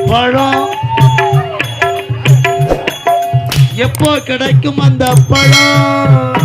பழம் எப்போ கிடைக்கும் அந்த பழம்?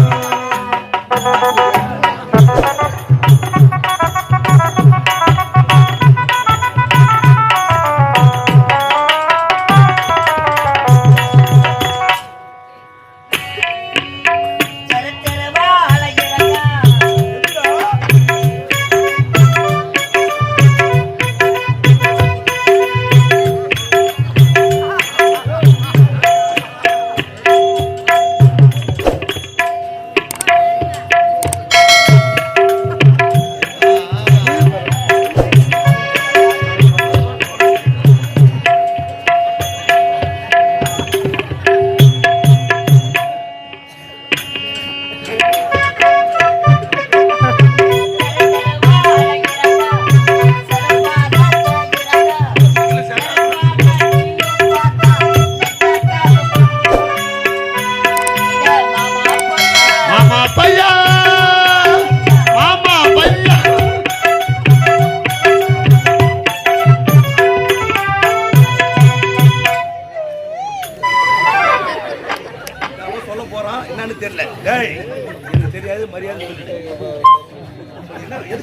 தெரியாது மரியாதை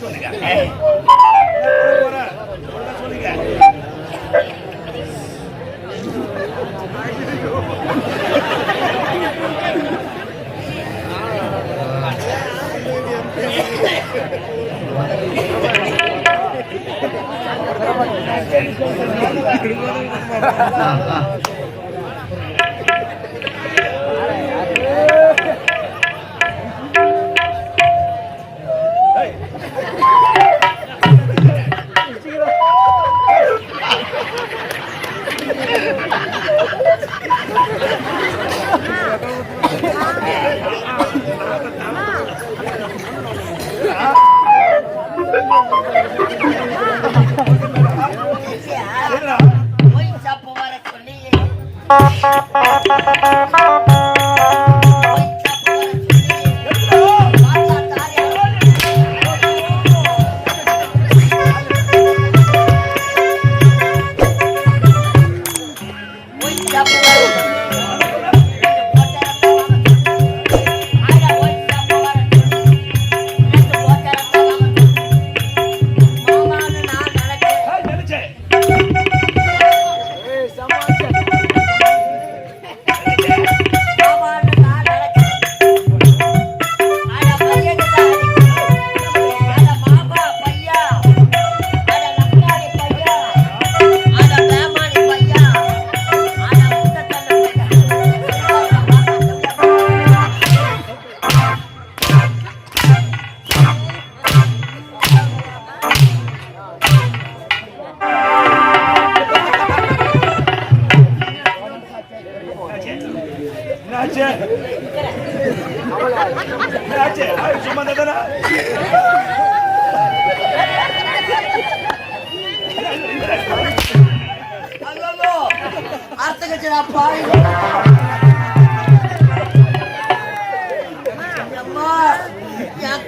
சொல்லுங்க.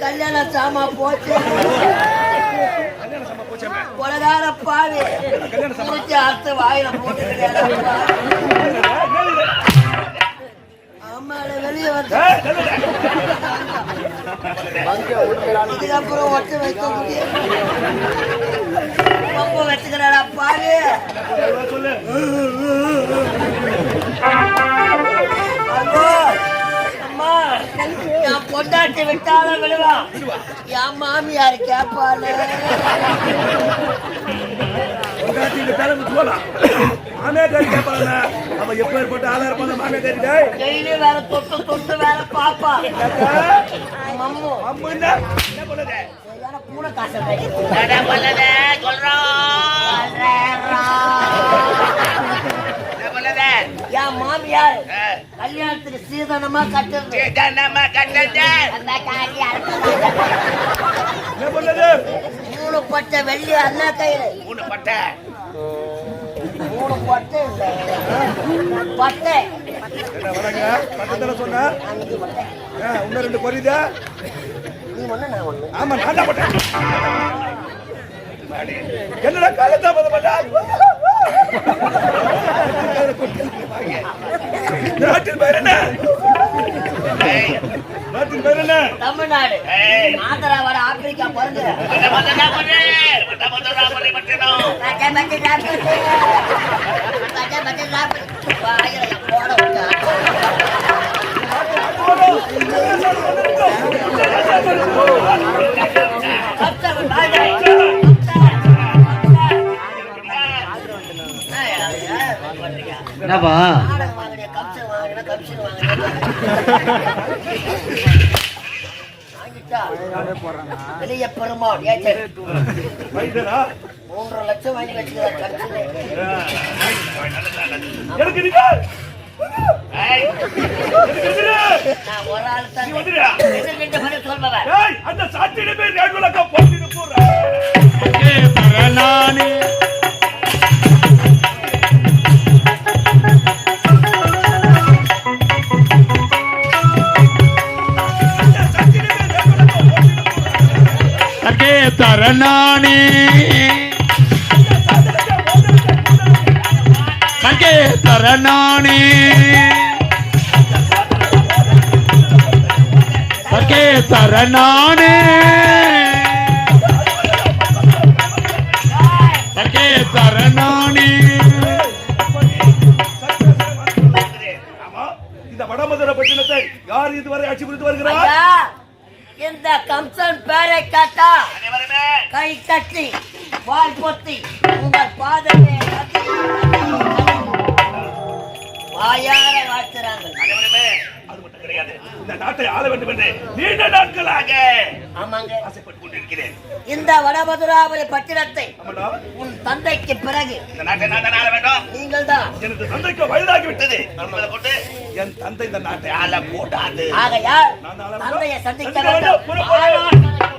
கல்யாண சாமா போச்சு கொலகார பாவி அர்த்த வாயில போட்டு அம்மாட வெளியே வந்து இதுக்கப்புறம் ஒட்டு வைக்க முடியும் ரொம்ப வச்சுக்கிறாடா பாவி நான் பொண்டாட்டி விட்டாலும் விடுவா என் மாமியாரு கேப்பாரு வேற தொட்டு தொட்டு வேற பாப்பா பூனை காசு என் மாமியார் கல்யாணத்துக்கு சீதனமா கட்டுறது மூணு பட்டை வெள்ளி அண்ணா கையில மூணு பட்டை பட்டை சொன்ன ரெண்டு பொரியுதா நீ ஒண்ணு நான் ஒண்ணு ஆமா நான் தான் போட்டேன் என்னடா காலத்தா நாட்டின் பேர் என்ன? நாட்டின் பேர் என்ன? தமிழ்நாடு. ஆந்திரா வட ஆப்பிரிக்கா பிறகு என்னப்பா வெளிய பெருமாள் வைத்தியரா? 3 லட்சம் வாங்கி வச்சுக்கிறார் கட்சியில. எனக்கு நீங்க நான் ஒரு ஆள் தான் நீ வந்துடுறியா? சொல்பவர். ஏய், அந்த சாத்தியில போய் நேர்வலக்கா போட்டுட்டு போறேன். நானே தரணானே தங்கே தரணானே தங்கே தரணானே தங்கே தரணானே. ஆமா, இந்த வடமதுரை பட்டினத்தை யார் இதுவரை ஆட்சி புரிந்து வருகிறார்? ஐயா, இந்த கம்சன் பேரை கேட்டா கை தட்டி வால் பொத்தி உங்கள் பாதத்தை வாயார வாழ்த்துறாங்க. அது மட்டும் கிடையாது, இந்த நாட்டை ஆள வேண்டும் என்று நீண்ட நாட்களாக ஆமாங்க, ஆசைப்பட்டுக் கொண்டிருக்கிறேன். இந்த வடமதுராபுரி பட்டினத்தை ஆமாடா, உன் தந்தைக்கு பிறகு இந்த நாட்டை நான் தான் ஆள வேண்டும். நீங்கள் தான். எனது தந்தைக்கு வயதாகி விட்டது. என் தந்தை இந்த நாட்டை ஆள கூடாது. ஆகையால் நான் தான் ஆள தந்தையை வேண்டும். சந்திக்க சந்திக்க வேண்டும். வேண்டும். புறப்படு.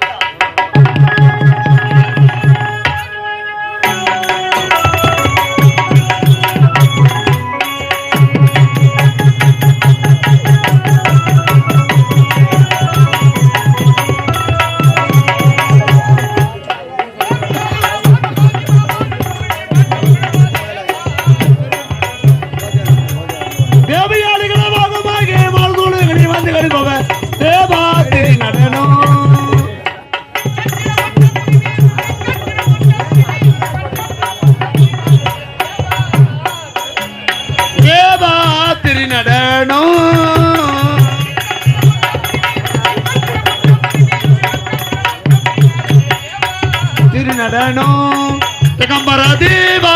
திருநடனம் திகம்பர தேவா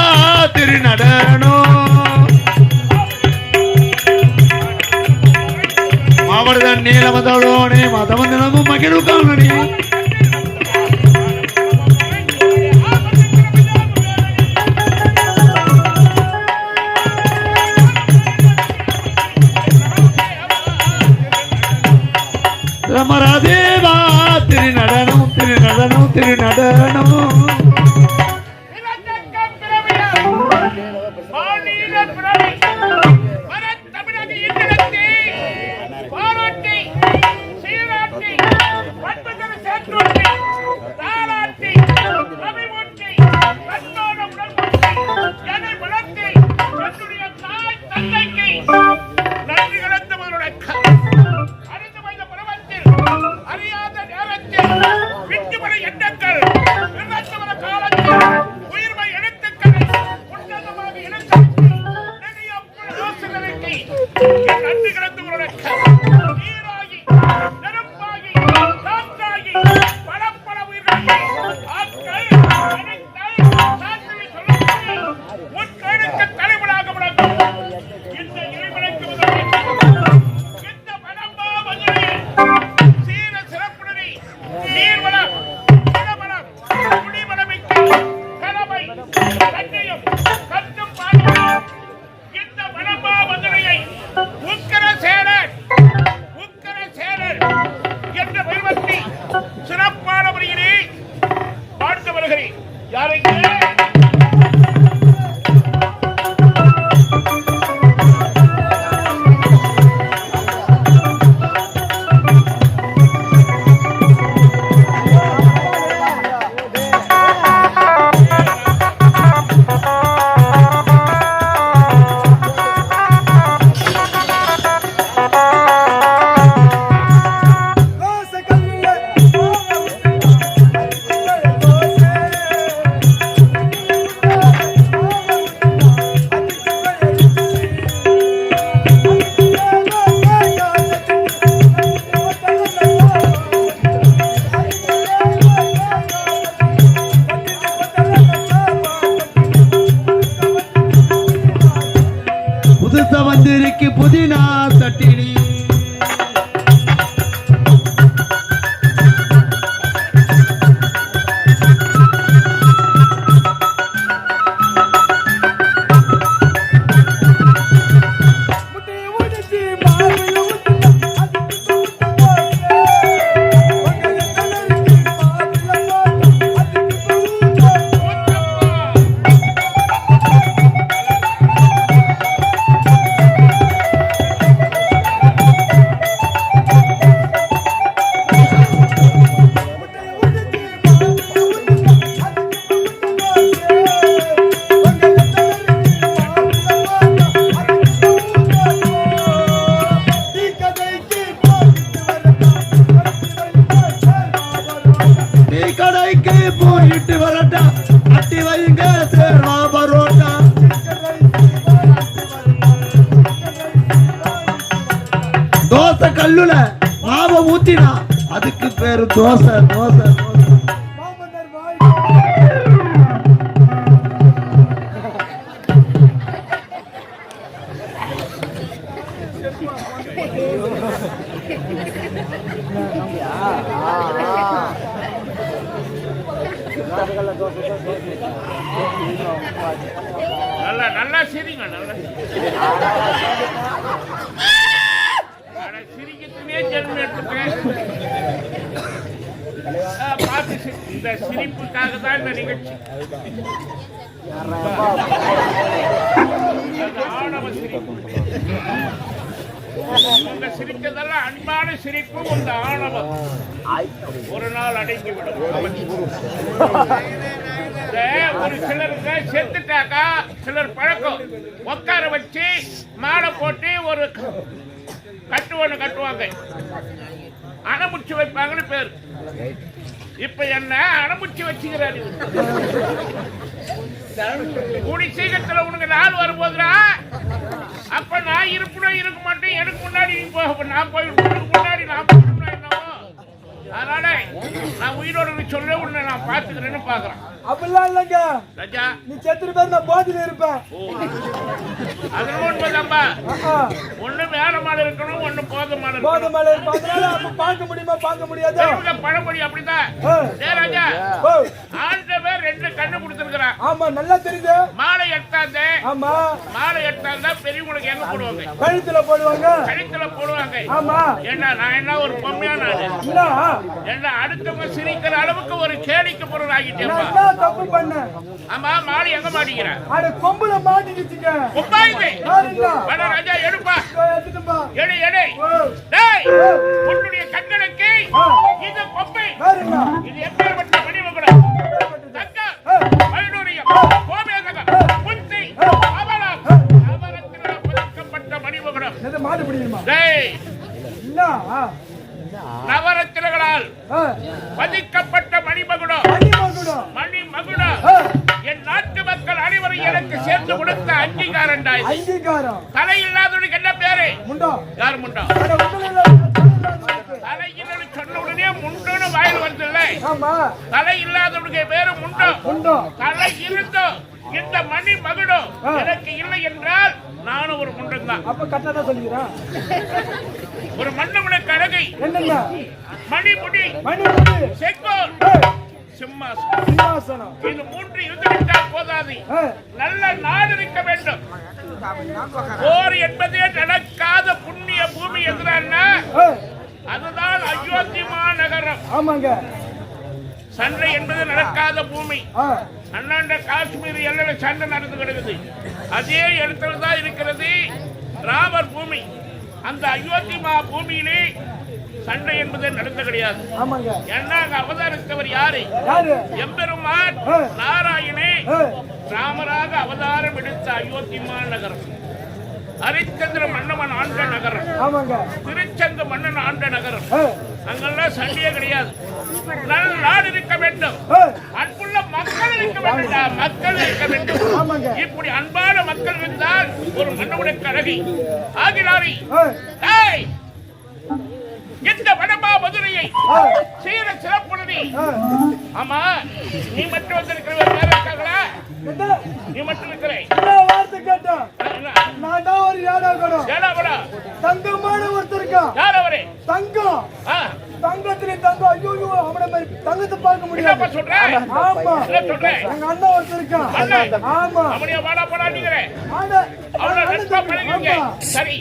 திருநடனம் மாவட்ட நீலமதோடே மதமந்தனமும் மகிழ்வுக்கானே ரமரதேவா திருநடனம் திருநடனம் திருநடனம். அறியாத நேரத்தில் விட்டுமலை எண்ணங்கள் டீ கடைக்கு போயிட்டு வரட்டா அட்டி வைங்க சேர்வா பரோட்டா தோசை கல்லுல மாவை ஊத்தினா அதுக்கு பேரு தோசை தோசை நல்லா நல்லா சிரிங்க நல்லா சிரிக்கத்துமே ஜென்மம் எடுத்துட்டேன் பார்த்து இந்த சிரிப்புக்காக தான் இந்த நிகழ்ச்சி ஆணவ சிரிப்பு உங்க சிரிக்கிறதெல்லாம் அன்பான சிரிப்பு உங்க ஆணவம் ஒரு நாள் அடங்கிவிடும் ஒரு சிலருக்கு செத்துட்டாக்கா சிலர் பழக்கம் உட்கார வச்சு மாலை போட்டு ஒரு கட்டுவாங்க அணமுச்சு வைப்பாங்கன்னு பேர் இப்ப என்ன அணமுச்சு வச்சுக்கிறாரு கூடி சீக்கிரத்துல உனக்கு நாள் வரும்போதுடா அப்ப நான் இருப்பணும் இருக்க மாட்டேன் எனக்கு முன்னாடி நீ போக நான் போயிடுவேன் முன்னாடி நான் போயிடணும் என்னவோ அதனால நான் உயிரோடு சொல்ல உன்னை நான் பாத்துக்கிறேன்னு பாக்குறேன் அப்படிலாம் இல்லைங்க ராஜா நீ செத்துட்டு பேர் நான் போதில இருப்பேன் அதனால உண்மைதான்பா ஒண்ணு வேற மாலை இருக்கணும் ஒண்ணு போத மாலை போத மாலை இருப்பேன் அதனால அப்ப பார்க்க முடியுமா பார்க்க முடியாது பழமொழி அப்படிதான் ராஜா ஆண்டவர் 2 கண்ணு கொடுத்திருக்கிறான் ஆமா நல்லா தெரியுது மாலை எட்டாந்தே ஆமா மாலை எட்டாந்தா பெரியவங்களுக்கு எங்க போடுவாங்க கழுத்துல போடுவாங்க ஆமா ஏன்னா நான் என்ன ஒரு பொம்மையான என்ன அடுத்தவங்க சிரிக்கிற அளவுக்கு ஒரு கேளிக்கை பொருள் ஆகிட்டேன் தப்பு பண்ண ஆமா மாலை எங்க மாட்டீங்க அட கொம்புல மாட்டிக்கிச்சுங்க கொம்பாயிதே வட ராஜா எடுப்பா எடுத்துப்பா எடை டேய் உன்னுடைய கண்களுக்கு இது கொம்பை இது எப்பேற்பட்ட மணிமகுடம் தங்க வைடூரியம் கோமேதகம் புத்தி அபலம் அவரத்தினால் பதிக்கப்பட்ட மணிமகுடம் எது மாட்ட முடியுமா டேய் இல்ல நவரத்தினங்களால் பதிக்கப்பட்ட மணிமகுடம் என் நாட்டு மக்கள் அனைவரும் எனக்கு சேர்ந்து கொடுத்த அங்கீகாரம் தலை இல்லாதவனுக்கு என்ன பேரு யார் முண்டா தலையில் சொன்ன உடனே முண்டோன்னு வாயில் வருது தலை இல்லாதவனுக்கு பேரு முண்டோ தலை இருந்தோம் இந்த மணி மகுடம் எனக்கு இல்லை என்றால் நானும் ஒரு முண்டன் தான் அப்ப கரெக்டா சொல்லுகிறேன் ஒரு மன்னவனுக்கு அழகை மணிமுடி செங்கோல் சிம்மாசனம் இது 3 இருந்துவிட்டால் போதாது நல்ல நாடு இருக்க வேண்டும் போர் என்பதே நடக்காத புண்ணிய பூமி எதுனா அதுதான் அயோத்தி மாநகரம் ஆமாங்க சண்டை என்பது நடக்காத பூமி அண்ணாண்ட காஷ்மீர் எல்லையில சண்டை நடந்து கிடக்குது அதே இடத்துல தான் இருக்கிறது ராமர் பூமி அந்த அயோத்தி மா பூமியிலே சண்டை என்பது நடந்து கிடையாது ஏன்னா அங்க அவதாரித்தவர் யாரு எம்பெருமான் நாராயணே ராமராக அவதாரம் எடுத்த அயோத்தி மாநகரம் ஹரிச்சந்திர மன்னவன் ஆண்ட நகரம் திருச்செந்த மன்னன் ஆண்ட நகரம் அங்கெல்லாம் சண்டையே கிடையாது நல்ல நாடு இருக்க வேண்டும் அன்புள்ள மக்கள் இருக்க வேண்டும் மக்கள் இருக்க வேண்டும் இப்படி அன்பான மக்கள் இருந்தால் ஒரு மன்னவனுக்கு அழகி ஆகினாரி இந்த வடமா மதுரையை சீர சிறப்புடனே ஆமா நீ மட்டும் வந்திருக்கிற வேற இருக்காங்களா நீ மட்டும் இருக்கிறேன் வார்த்தை கேட்டா நான் தான் ஒரு ஏடாகணும் தங்கமான ஒருத்தர் இருக்கான் யார் அவரே தங்கம் தங்கத்திலே தங்கம் ஐயோ அவனை மாதிரி தங்கத்தை பார்க்க முடியாது சொல்றேன் ஆமா சொல்றேன் எங்க அண்ணன் ஒருத்தர் இருக்கான் ஆமா அவனைய வாடா போடா நீங்கறே அவனை ரெஸ்ட் பண்ணுங்க சரி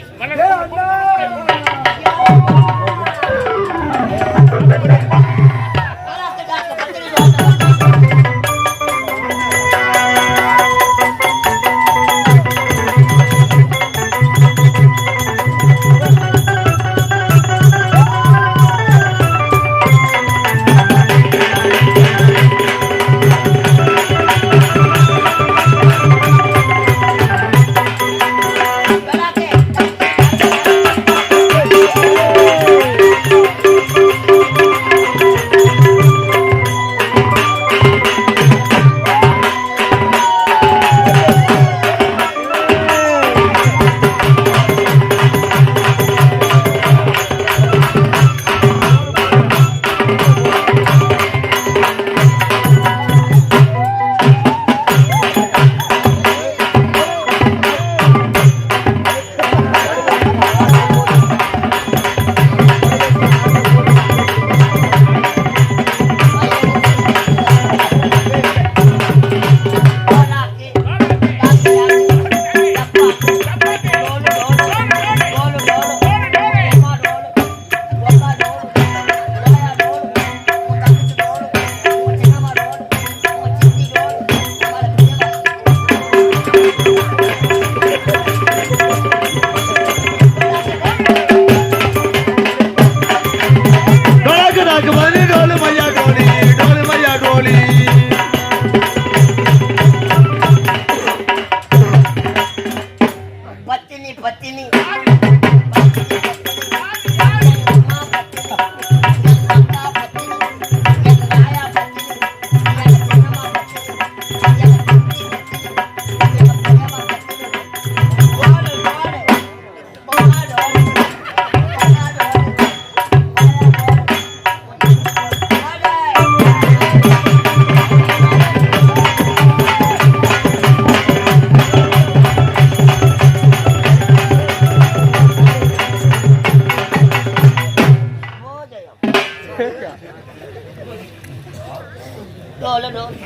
டோலு டோலு.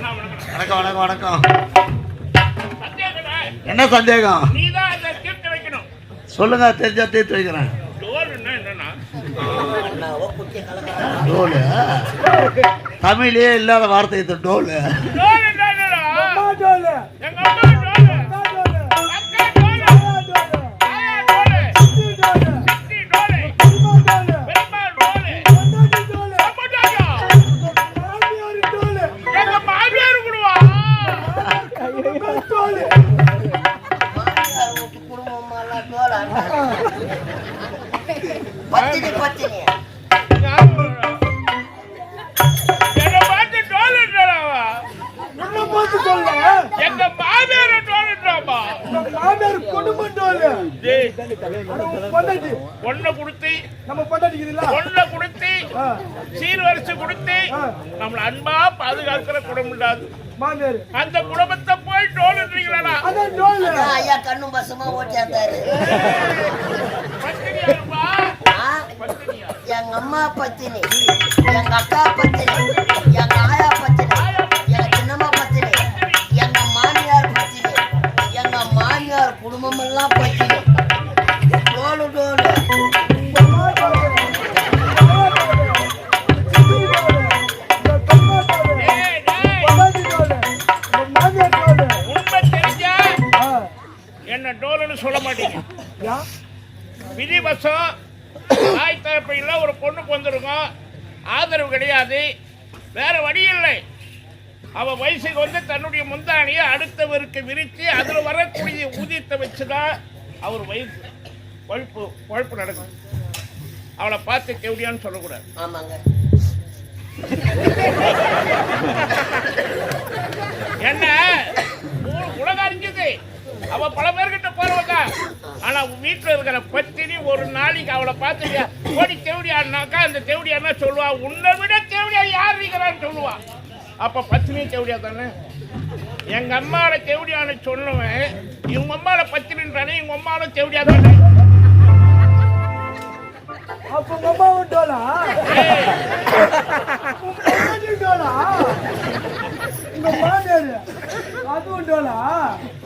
வணக்கம் வணக்கம் வணக்கம். சந்தேகம்டா. என்ன சந்தேகம்? நீதான் அதை தீர்த்து வைக்கணும். சொல்லுங்க, தெரிஞ்சா தீர்த்து வைக்கிறேன். டோலுன்னா என்னன்னா என்னவோ குட்டி கலக்குறான். டோலு தமிழே இல்லாத வார்த்தை இது. டோலு டோலுன்னா என்னடா? அம்மா டோலு. எங்க அம்மா டோலு, அக்கா டோலு. அக்கா டோலு, அம்மா டோலு. ஆயா டோலு, சித்தி டோலு. சித்தி டோலு, அம்மா டோலு. பெரியம்மா டோலு, பொண்டாட்டி டோலு. அப்பட்டாயா மாமியார் டோலு. எங்க மாமியார் கூடுவா. அம்மா டோலு. மாமியார் வீட்டு குடும்பமெல்லாம் டோலா. பத்தினி பத்தினி. என்ன பார்த்து டோலுன்றாவா? உன்னை பார்த்து சொல்ல. எங்க மாமியார் டோலுன்றாமா? உங்க மாமியார் குடும்பம் டோலு. டேய், ஆனா உன் பொண்டாட்டி பொண்ணை கொடுத்து நம்ம பொண்டாட்டிக்குதுல்ல. பொண்ணை கொடுத்து ஆ, சீர்வரிசை கொடுத்து ஆ. நம்மள அன்பா பாதுகாக்கிற குடும்பம் இல்லாது மாமியார். அந்த குடும்பத்தை போய் டோலுன்றீங்களா? அதான் டோலு. அதான் ஐயா கண்ணும் பசுமா ஓட்டியாந்தாரு. பத்தினியாருப்பா, ஆ? பத்தினியா? எங்க அம்மா பத்தினி, எங்க அக்கா பத்தினி, எங்க ஆயா பத்தினி, எங்க சின்னம்மா பத்தினி, எங்க மாமியார் பத்தினி, எங்க மாமியார் குடும்பம் எல்லாம் பத்தினி. டோலு டோலு. அம்மா டோலு. அம்மா டோலு. சித்தி டோலு. இந்த பெண்ணா டோலு. டேய், டேய், பொண்டாட்டி டோலு. இந்த மாமியார் டோலு. உண்மை தெரிஞ்சா ஆ, என்ன டோலுன்னு சொல்ல மாட்டீங்க. யா? விதிவசம் தாய் தகப்பையில் ஒரு பொண்ணுக்கு வந்துருக்கும், ஆதரவு கிடையாது, வேற வழி இல்லை. அவ வயசுக்கு வந்து தன்னுடைய முந்தானியை அடுத்தவருக்கு விரித்து அதில் வரக்கூடிய ஊதியத்தை வச்சுதான் அவர் வயசு உழைப்பு நடக்கும். அவளை பார்த்து கேவடியான்னு சொல்லக்கூடாது. ஆமாங்க. என்ன உலகம் அறிஞ்சது, அவ பல பேர்கிட்ட போறவங்க. ஆனா வீட்டுல இருக்கிற பத்தினி ஒரு நாளைக்கு அவளை பார்த்து ஓடி தேவடியானாக்கா அந்த தேவடியானா சொல்லுவா, உன்னை விட தேவடியா யார் இருக்கிறான்னு சொல்லுவா. அப்ப பத்தினி தேவடியா தானே. எங்க அம்மாவோட தேவடியான்னு சொல்லுவேன், இவங்க அம்மாவோட பத்தினின்றானே, இவங்க அம்மாவோட தேவடியா தானே. அப்ப உங்க அம்மாவும் டோலா? உங்க பொண்டாட்டி டோலா? உங்க மாமியார் அதுவும் டோலா?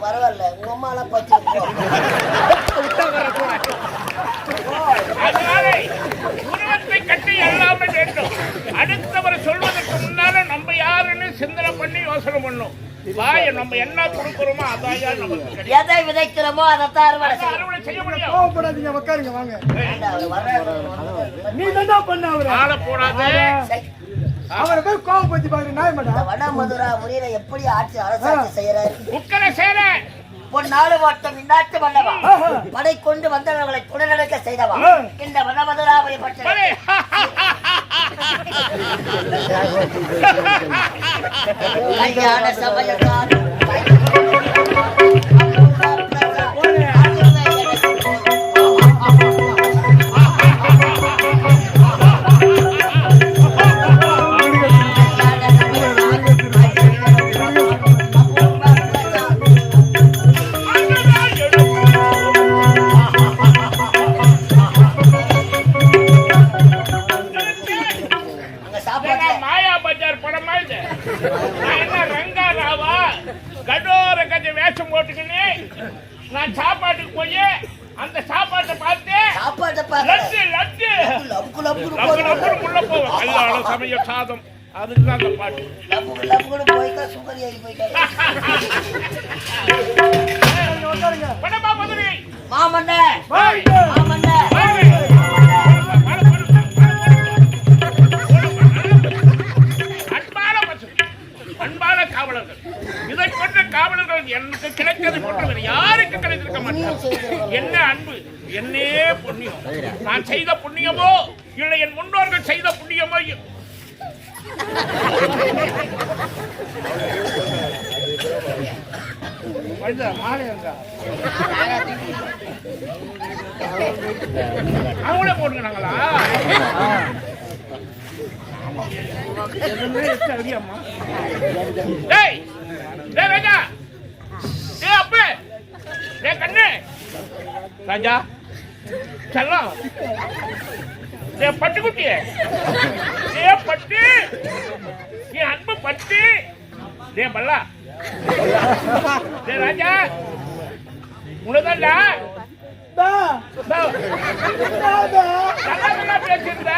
பரவாயில்ல, உங்க அம்மா எல்லாம் பத்தினி. அதனால உருவத்தை கட்டி எல்லாமே வேண்டும். அடுத்தவர் சொல்வதற்கு முன்னால நம்ம யாருன்னு சிந்தனை பண்ணி யோசனை பண்ணும். வாய நம்ம என்ன கொடுக்கிறோமோ அதாயா நமக்கு கிடைக்கும். எதை விதைக்கிறோமோ அதைத்தான் அறுவடை செய்யணும். அறுவடை செய்ய முடியும். கோவப்படாதீங்க, உட்காருங்க வாங்க. ஏண்டா, அவரு வர்றாரு. நீ தான்டா பண்ண அவரை. ஆள போடாது. அவரை போய் கோவப்பத்தி பாக்குற நாய் இந்த மாட்டா. வடமதுரா முறையில எப்படி ஆட்சி அரசாட்சி செய்யறாரு. உக்கர சேர பொன்னாடு ஓட்டம் இந்நாட்டு மன்னவா, படை கொண்டு வந்தவர்களை குடநடக்க செய்தவா இந்த வடமதுராவை பற்றி கல்யாண சமயத்தார் மாயா பஜார் படமா இது. நான் என்ன ரங்கா ராவா கடோர கஜ வேஷம் போட்டுக்கின்னு நான் சாப்பாட்டுக்கு போய் அந்த சாப்பாட்டை பார்த்து சாப்பாட்டை லட்டு லட்டு லப்பு லப்புன்னு லப்பு லப்புன்னு உள்ள போவோம். கல்யாண சமய சாதம், அதுக்கு தான் அந்த பாட்டு. லப்பு லப்புன்னு போய்க்கா சுகர் ஏறி போய்க்கா. உட்காருங்க. படமா மதுரை மாமன்ன வாங்க. மாமன்ன அன்பான காவலர்கள், இதை கொண்ட காவலர்கள் எனக்கு கிடைக்கிறது போன்றவர் யாருக்கு கிடைத்திருக்க மாட்டார். என்ன அன்பு, என்னே புண்ணியம், நான் செய்த புண்ணியமோ இல்லை என் முன்னோர்கள் செய்த புண்ணியமோ. அவங்களே போட்டுக்கிறாங்களா? டேய் டேய் ராஜா, டேய் அப்பே, டேய் கண்ணு ராஜா செல்லம், டேய் பட்டுக்குட்டி, டேய் பட்டு, என் அன்பு பட்டு, டே பல்லா டே ராஜா உனதான்டா நல்லா பேசிருந்த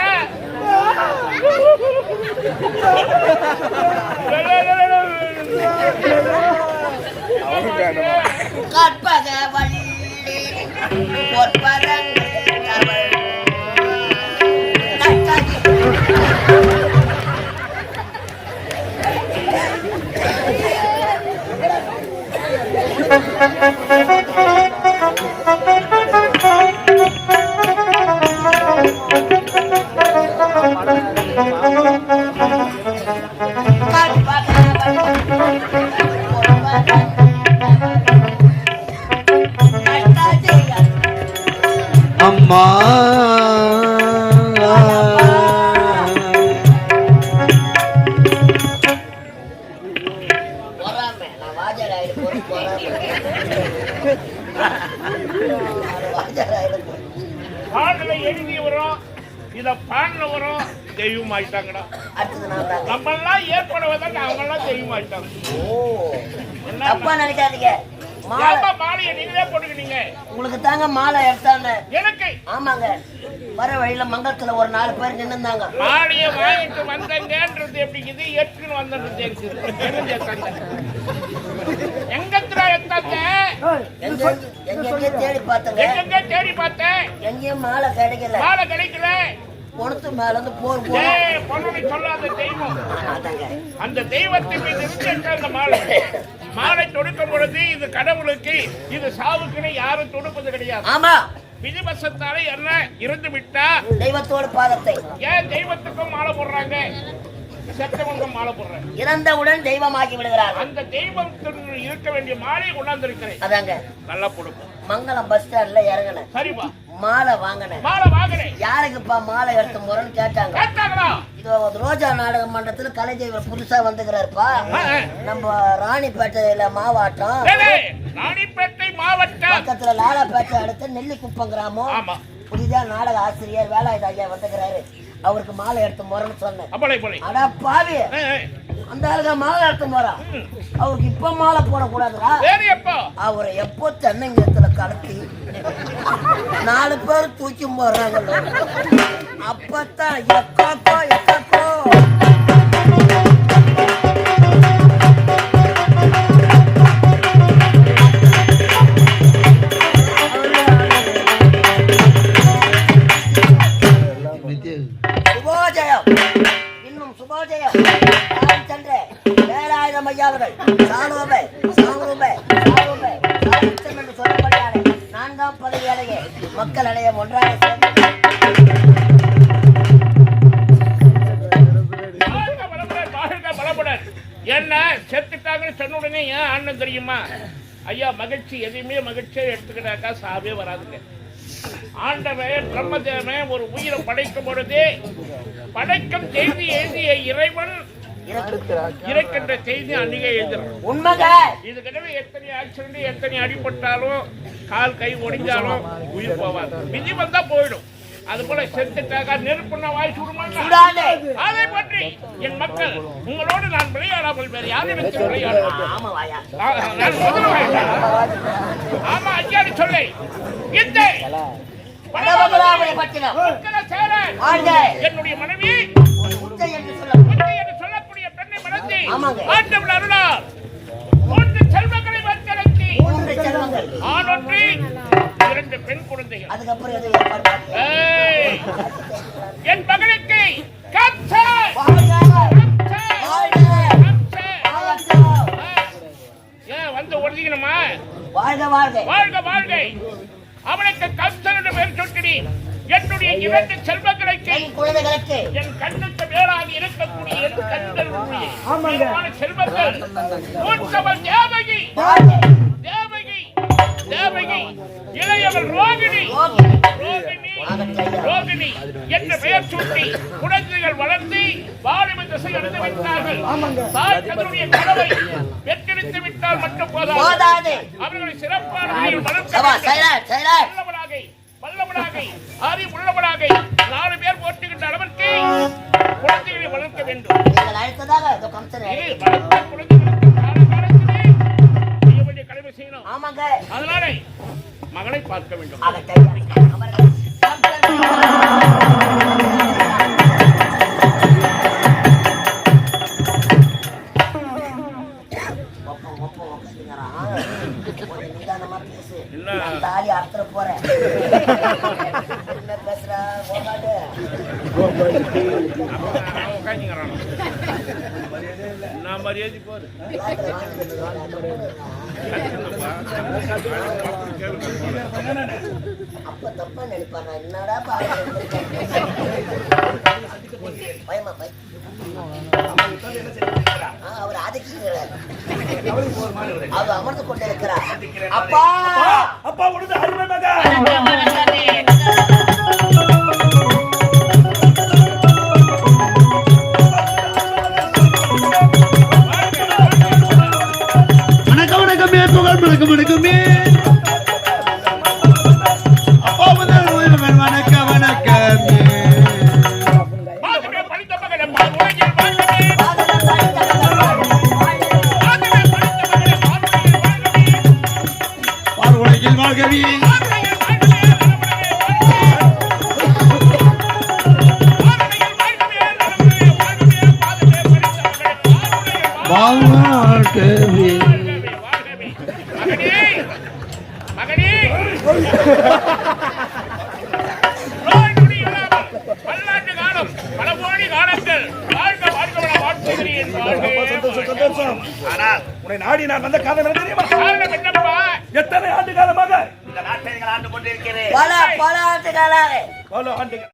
கற்பக வள்ளி அம்மா பாடல எழுதி வரும் இத பாடல வரும் தெய்வம் ஆயிட்டாங்கடா. நம்ம எல்லாம் ஏற்படுவதற்கு அவங்க எல்லாம் தெய்வம் ஆயிட்டாங்க. அப்பா நினைக்காதீங்க, மாலையை நீங்களே போட்டுக்கிட்டீங்க. உங்களுக்கு தாங்க மாலை எடுத்தாங்க எனக்கு. ஆமாங்க, வர வழியில மங்கலத்துல ஒரு 4 பேர் நின்னுந்தாங்க. மாலையை வாங்கிட்டு வந்தங்கன்றது எப்படிங்குது, ஏற்றுன்னு வந்தது எங்கத்துல எடுத்தாங்க. எங்க தேடி பார்த்தங்க, எங்க தேடி பார்த்தேன், எங்கேயும் மாலை கிடைக்கல. மாலை கிடைக்கல. பொணத்து மேல இருந்து போர் பொண்ணு சொல்லாத தெய்வம், அந்த தெய்வத்தை மீது இருந்து அந்த மாலை மாலை தொடுக்கும் பொழுது இது கடவுளுக்கு, இது சாவுக்குன்னு யாரும் தொடுப்பது கிடையாது. ஆமா, விதிவசத்தாலே என்ன இருந்து விட்டா தெய்வத்தோட பாதத்தை. ஏன் தெய்வத்துக்கும் மாலை போடுறாங்க, செத்தவங்க மாலை போடுறாங்க. இறந்தவுடன் தெய்வமாகி விடுகிறார். அந்த தெய்வத்துக்கு இருக்க வேண்டிய மாலையை கொண்டாந்து இருக்கிறேன். அதாங்க நல்லா கொடுக்கும். மங்களம் பஸ் ஸ்டாண்ட்ல இறங்கினேன். சரிப்பா, மாலை வாங்கினேன். மாலை வாங்கினேன். யாருக்குப்பா மாலை எடுத்து முறைன்னு கேட்டாங்க. இது ரோஜா நாடக மன்றத்துல கலை தெய்வம் புதுசா வந்துக்கிறாருப்பா. நம்ம ராணிப்பேட்டையில மாவட்டம், ராணிப்பேட்டை மாவட்டம் பக்கத்துல லாலாப்பேட்டை அடுத்து நெல்லிக்குப்பம் கிராமம். புதிதா நாடக ஆசிரியர் வேலாயுத ஐயா வந்துக்கிறாரு. அவருக்கு மாலை எடுத்து முறைன்னு சொன்னேன். அடா பாவி, அந்த ஆளுங்க மாலை எடுத்து போறான், அவருக்கு இப்ப மாலை போடக்கூடாதுடா. அவரை எப்போ தென்னங்கத்துல கடத்தி 4 பேர் தூக்கி போடுறாங்க. அப்பத்தான் எக்காக்கோ எக்காக்கோ சுபோஜயம், இன்னும் சுபோஜயம். சென்று வேலாயுதம் ஐயாவர்கள் சாலோபே சாரூபே சாரூபே சாரிச்சம் என்று சொல்லப்படியாலே 4ஆம் பதவி அடைய மக்கள் அடைய ஒன்றாக சேர்ந்து என்ன செத்துட்டாங்கன்னு சொன்ன உடனே ஏன் அண்ணன் தெரியுமா ஐயா, மகிழ்ச்சி எதையுமே மகிழ்ச்சியை எடுத்துக்கிட்டாக்கா சாவே வராதுங்க. ஆண்டவன் பிரம்மதேவன் ஒரு உயிரை படைக்கும் பொழுது படைக்கும் செய்தி எழுதிய இறைவன் இறக்கின்ற செய்தி அன்னைக்கே எழுதுறான். உண்மைங்க. இது கிட்ட எத்தனை ஆக்சிடென்ட், எத்தனை அடிபட்டாலும், கால் கை ஒடிஞ்சாலும் உயிர் போவாது. விதி வந்தா போயிடும். அது போல செத்துட்டாக நெருப்புண்ண வாய் சுடுமாங்க. அதை பற்றி என் மக்கள் உங்களோடு நான் விளையாடாமல் வேறு யாரும் வச்சு விளையாடுவேன். ஆமா ஐயாடி சொல்லை இந்த என்னுடைய மனைவி சொல்லக்கூடிய பெண்ணை மனத்தை ஆண்டவன் அருளார் 3 செல்வங்களை வந்தடைத்தி ஆண் ஒன்று 2 பெண் குழந்தைகள். என் மகளுக்கு ஏன் வந்து ஒடுங்கணுமா? வாழ்க வாழ்க. அவனுக்கு கம்சன் என்று பெயர் சொல்கிறேன். என்னுடைய 2 செல்வங்களுக்கு என் கண்ணுக்கு மேலாக இருக்கக்கூடிய என் கண்கள் செல்வங்கள் மூத்தவள் தேவகி, தேவகி இளையவள் ரோகிணி என்ற பெயர் சூட்டி குழந்தைகள் வளர்ந்து வாலிப திசை அடைந்து விட்டார்கள். தாய் தன்னுடைய கனவை பெற்றெடுத்து விட்டால் மட்டும் போதாது, அவர்களை சிறப்பான வல்லவனாக அறிவுள்ளவனாக 4 பேர் போட்டுகின்ற அளவிற்கு குழந்தைகளை வளர்க்க வேண்டும். குழந்தைகளுக்கு மகனை பார்க்க வேண்டும். தாலி அறுத்துற போறேன் பேசுறா என்ன மரியாதை போரு. அப்ப தப்பா நினைப்பாங்க. என்னடா பயமா பை அவர் அதுக்கிறார். அவர் அமர்ந்து கொண்டிருக்கிறார். அப்பா அப்பா உனது அருமை மகன் வணக்கம் வணக்கமே புகழ் வணக்கம் வணக்கமே அப்பா முதல் வணக்கம் வணக்கமே பார்வனையில் வாழ்கவி வாழ்கவி பல்லாண்டு காலம் பல கோடி காலங்கள் வாழ்க வாழ்க வாழ்த்துகிறேன். சந்தோஷம். ஆனால் உன்னை நாடி நான் வந்த காரணம் என்ன தெரியுமா? காரணம் என்னப்பா? எத்தனை ஆண்டு காலமாக பல ஆண்டு காலாக பல ஆண்டுகள்